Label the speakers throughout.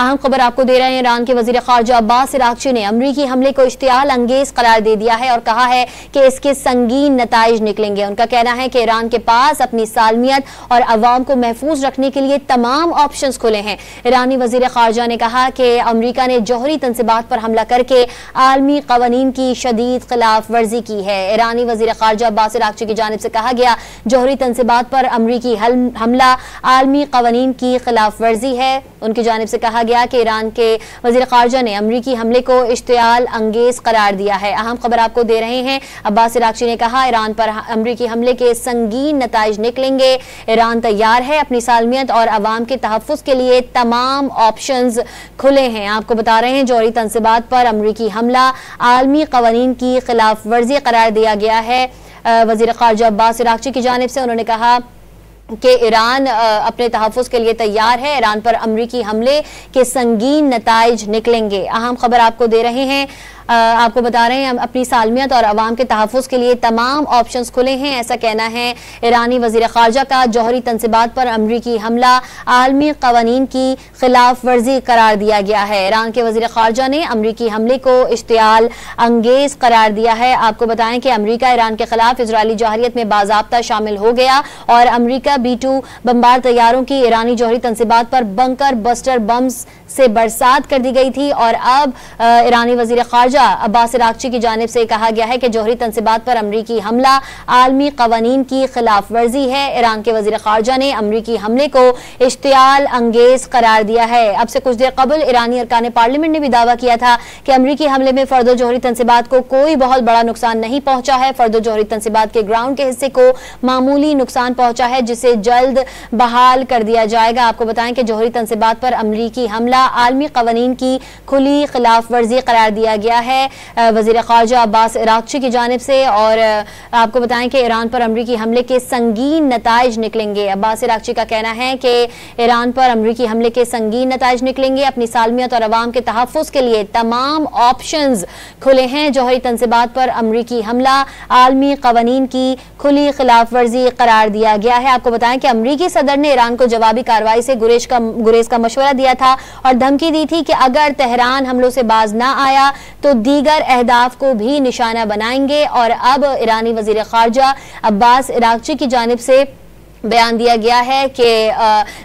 Speaker 1: अहम खबर आपको दे रहे हैं। ईरान के वजीर खारजा अब्बास अरागची ने अमरीकी हमले को इश्तियाल अंगेज करार दे दिया है और कहा है कि इसके संगीन नताइज निकलेंगे। उनका कहना है कि ईरान के पास अपनी सालमियत और अवाम को महफूज रखने के लिए तमाम ऑप्शंस खुले हैं। ईरानी वजीर खारजा ने कहा कि अमरीका ने जौहरी तंसीबात पर हमला करके आलमी कवानीन की शदीद खिलाफ वर्जी की है। ईरानी वजीर खारजा अब्बास अरागची की जानिब से कहा गया, जौहरी तंसीबात पर अमरीकी हमला आलमी कवानीन की खिलाफ वर्जी है। उनकी जानिब से कहा गया कि ईरान के वजीर खारजा ने अमरीकी हमले को इश्तियाल अंगेज करार दिया है। अहम खबर आपको दे रहे हैं। अब्बास अरागची ने कहा, ईरान पर अमरीकी हमले के संगीन नताइज निकलेंगे। ईरान तैयार है, अपनी सालमियत और अवाम के तहफ़्फ़ुज़ के लिए तमाम ऑप्शंस खुले हैं। आपको बता रहे हैं, जौहरी तंसीबात पर अमरीकी हमला आलमी कवानीन की खिलाफ वर्जी करार दिया गया है। वजीर खारजा अब्बास अरागची की जानिब से उन्होंने कहा कि ईरान अपने तहफ़्फ़ुज़ के लिए तैयार है। ईरान पर अमरीकी हमले के संगीन नताइज निकलेंगे। अहम खबर आपको दे रहे हैं। आपको बता रहे हैं, अपनी सालमियत और अवाम के तहफ़्फ़ुज़ के लिए तमाम ऑप्शंस खुले हैं, ऐसा कहना है ईरानी वज़ीर ख़ारजा का। जौहरी तंसीबात पर अमरीकी हमला आलमी क़वानीन की खिलाफ वर्जी करार दिया गया है। ईरान के वज़ीर ख़ारजा ने अमरीकी हमले को इश्तियाल अंगेज करार दिया है। आपको बताएं कि अमरीका ईरान के खिलाफ इजरायली जौहरियत में बाज़ाब्ता शामिल हो गया और अमरीका B-2 बमबार तैयारों की ईरानी जौहरी तंसीबात पर बंकर बस्टर बम्स से बरसात कर दी गई थी। और अब ईरानी वज़ीर ख़ारजा अब्बास अरागची की जानिब से कहा गया है कि जौहरी तंसीबात पर अमरीकी हमला आलमी कवानीन की खिलाफ वर्जी है। ईरान के वज़ीर ख़ारजा ने अमरीकी हमले को इश्तियाल अंगेज करार दिया है। अब से कुछ देर कबल ईरानी अरकान पार्लियामेंट ने भी दावा किया था कि अमरीकी हमले में फर्दो जौहरी तंसीबात को कोई बहुत बड़ा नुकसान नहीं पहुंचा है। फर्दो जौहरी तंसीबात के ग्राउंड के हिस्से को मामूली नुकसान पहुंचा है, जिसे जल्द बहाल कर दिया जाएगा। आपको बताएं कि जौहरी तंसीबात पर अमरीकी हमला आलमी कवानीन की खुली खिलाफ वर्जी करार दिया गया है वज़ीर ख़ारजा अब्बास अरागची की जानिब से। और आपको बताएं कि ईरान पर अमरीकी हमले के संगीन नताइज निकलेंगे। अब्बास अरागची का कहना है कि ईरान पर अमरीकी हमले के संगीन नताइज निकलेंगे। अपनी सालमियत और अवाम के तहफ़्फ़ुज़ के लिए तमाम ऑप्शंस खुले हैं। जौहरी तंसीबात पर अमरीकी हमला आलमी कवानीन की खुली खिलाफ वर्जी करार दिया गया है। आपको बताएं कि अमरीकी सदर ने ईरान को जवाबी कार्रवाई से गुरेज का मशवरा दिया था और धमकी दी थी कि अगर तेहरान हमलों से बाज ना आया तो दीगर अहदाफ को भी निशाना बनाएंगे। और अब ईरानी वज़ीर ख़ारजा अब्बास अरागची की जानिब से बयान दिया गया है कि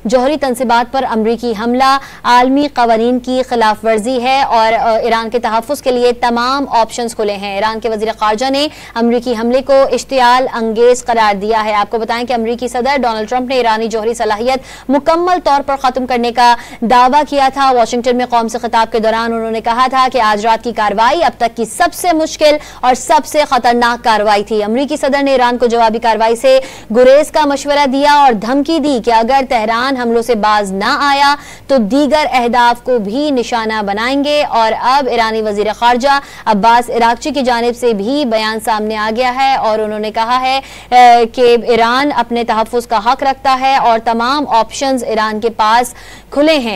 Speaker 1: जौहरी तंसीबात पर अमरीकी हमला आलमी कवानीन की खिलाफ वर्जी है और ईरान के तहफ़्फ़ुज़ के लिए तमाम ऑप्शंस खुले हैं। ईरान के वज़ीर ख़ारजा ने अमरीकी हमले को इश्तियाल अंगेज करार दिया है। आपको बताएं कि अमरीकी सदर डोनाल्ड ट्रंप ने ईरानी जौहरी सलाहियत मुकम्मल तौर पर ख़त्म करने का दावा किया था। वाशिंगटन में कौम से खिताब के दौरान उन्होंने कहा था कि आज रात की कार्रवाई अब तक की सबसे मुश्किल और सबसे ख़तरनाक कार्रवाई थी। अमरीकी सदर ने ईरान को जवाबी कार्रवाई से गुरेज का मशवरा दिया और धमकी दी कि अगर तेहरान हमलों से बाज ना आया तो दीगर अहदाफ को भी निशाना बनाएंगे। और अब ईरानी वज़ीर ख़ारजा अब्बास अरागची की जानिब से भी बयान सामने आ गया है और उन्होंने कहा है कि ईरान अपने तहफ़्फ़ुज़ का हक रखता है और तमाम ऑप्शंस ईरान के पास खुले हैं।